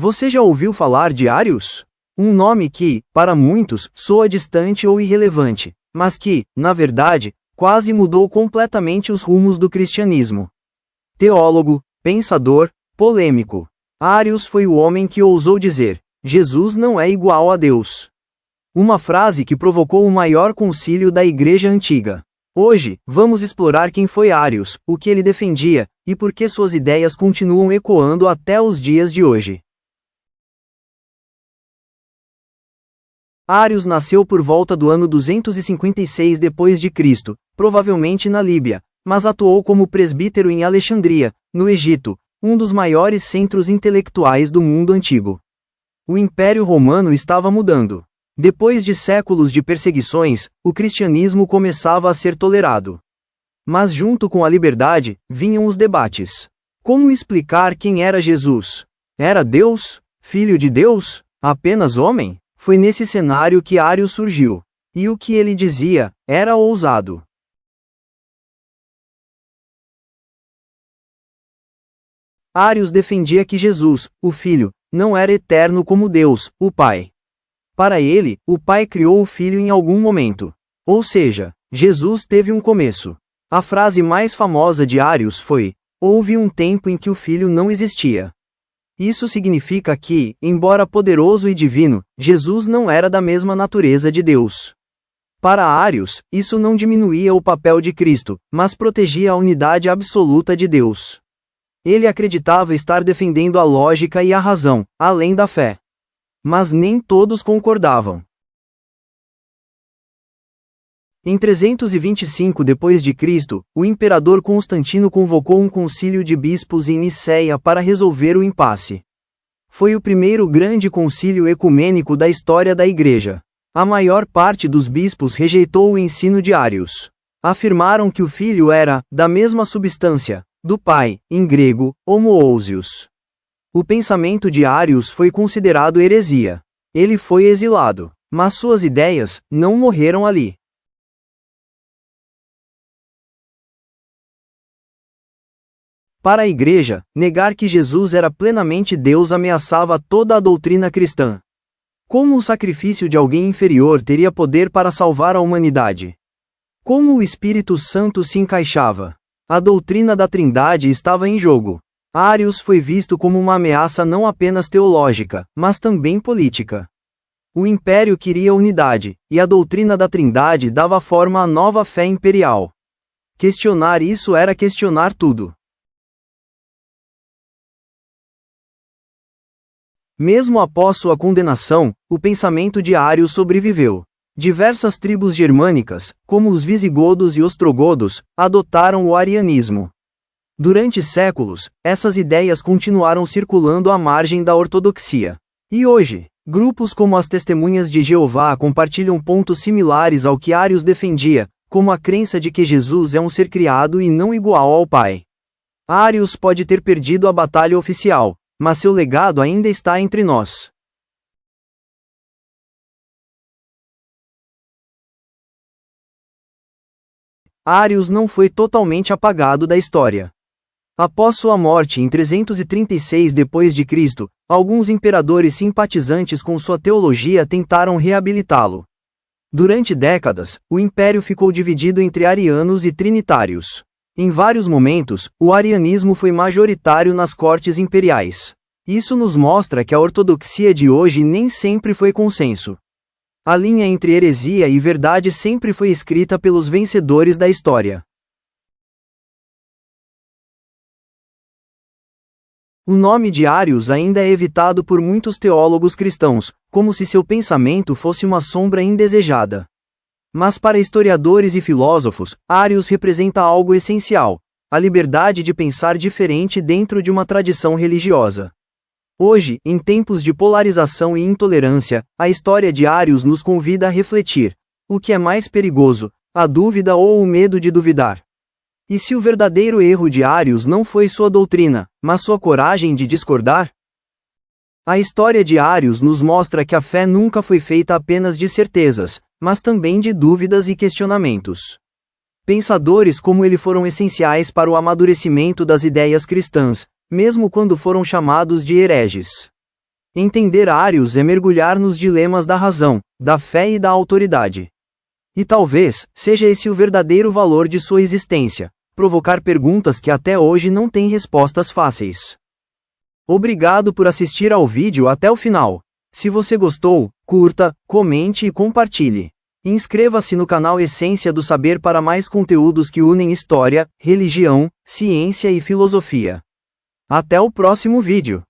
Você já ouviu falar de Ários? Um nome que, para muitos, soa distante ou irrelevante, mas que, na verdade, quase mudou completamente os rumos do cristianismo. Teólogo, pensador, polêmico. Ários foi o homem que ousou dizer: Jesus não é igual a Deus. Uma frase que provocou o maior concílio da Igreja Antiga. Hoje, vamos explorar quem foi Ários, o que ele defendia, e por que suas ideias continuam ecoando até os dias de hoje. Ários nasceu por volta do ano 256 d.C., provavelmente na Líbia, mas atuou como presbítero em Alexandria, no Egito, um dos maiores centros intelectuais do mundo antigo. O Império Romano estava mudando. Depois de séculos de perseguições, o cristianismo começava a ser tolerado. Mas junto com a liberdade, vinham os debates. Como explicar quem era Jesus? Era Deus? Filho de Deus? Apenas homem? Foi nesse cenário que Ários surgiu. E o que ele dizia era ousado. Ários defendia que Jesus, o Filho, não era eterno como Deus, o Pai. Para ele, o Pai criou o Filho em algum momento. Ou seja, Jesus teve um começo. A frase mais famosa de Ários foi: houve um tempo em que o Filho não existia. Isso significa que, embora poderoso e divino, Jesus não era da mesma natureza de Deus. Para Ários, isso não diminuía o papel de Cristo, mas protegia a unidade absoluta de Deus. Ele acreditava estar defendendo a lógica e a razão, além da fé. Mas nem todos concordavam. Em 325 d.C., o imperador Constantino convocou um concílio de bispos em Nicéia para resolver o impasse. Foi o primeiro grande concílio ecumênico da história da Igreja. A maior parte dos bispos rejeitou o ensino de Ários. Afirmaram que o Filho era, da mesma substância, do Pai, em grego, homoousios. O pensamento de Ários foi considerado heresia. Ele foi exilado. Mas suas ideias não morreram ali. Para a Igreja, negar que Jesus era plenamente Deus ameaçava toda a doutrina cristã. Como o sacrifício de alguém inferior teria poder para salvar a humanidade? Como o Espírito Santo se encaixava? A doutrina da Trindade estava em jogo. Ários foi visto como uma ameaça não apenas teológica, mas também política. O Império queria unidade, e a doutrina da Trindade dava forma à nova fé imperial. Questionar isso era questionar tudo. Mesmo após sua condenação, o pensamento de Ários sobreviveu. Diversas tribos germânicas, como os visigodos e ostrogodos, adotaram o arianismo. Durante séculos, essas ideias continuaram circulando à margem da ortodoxia. E hoje, grupos como as Testemunhas de Jeová compartilham pontos similares ao que Ários defendia, como a crença de que Jesus é um ser criado e não igual ao Pai. Ários pode ter perdido a batalha oficial, mas seu legado ainda está entre nós. Ários não foi totalmente apagado da história. Após sua morte em 336 d.C., alguns imperadores simpatizantes com sua teologia tentaram reabilitá-lo. Durante décadas, o império ficou dividido entre arianos e trinitários. Em vários momentos, o arianismo foi majoritário nas cortes imperiais. Isso nos mostra que a ortodoxia de hoje nem sempre foi consenso. A linha entre heresia e verdade sempre foi escrita pelos vencedores da história. O nome de Ários ainda é evitado por muitos teólogos cristãos, como se seu pensamento fosse uma sombra indesejada. Mas para historiadores e filósofos, Ários representa algo essencial: a liberdade de pensar diferente dentro de uma tradição religiosa. Hoje, em tempos de polarização e intolerância, a história de Ários nos convida a refletir: o que é mais perigoso, a dúvida ou o medo de duvidar? E se o verdadeiro erro de Ários não foi sua doutrina, mas sua coragem de discordar? A história de Ários nos mostra que a fé nunca foi feita apenas de certezas, mas também de dúvidas e questionamentos. Pensadores como ele foram essenciais para o amadurecimento das ideias cristãs, mesmo quando foram chamados de hereges. Entender Arius é mergulhar nos dilemas da razão, da fé e da autoridade. E talvez, seja esse o verdadeiro valor de sua existência, provocar perguntas que até hoje não têm respostas fáceis. Obrigado por assistir ao vídeo até o final. Se você gostou, curta, comente e compartilhe. Inscreva-se no canal Essência do Saber para mais conteúdos que unem história, religião, ciência e filosofia. Até o próximo vídeo.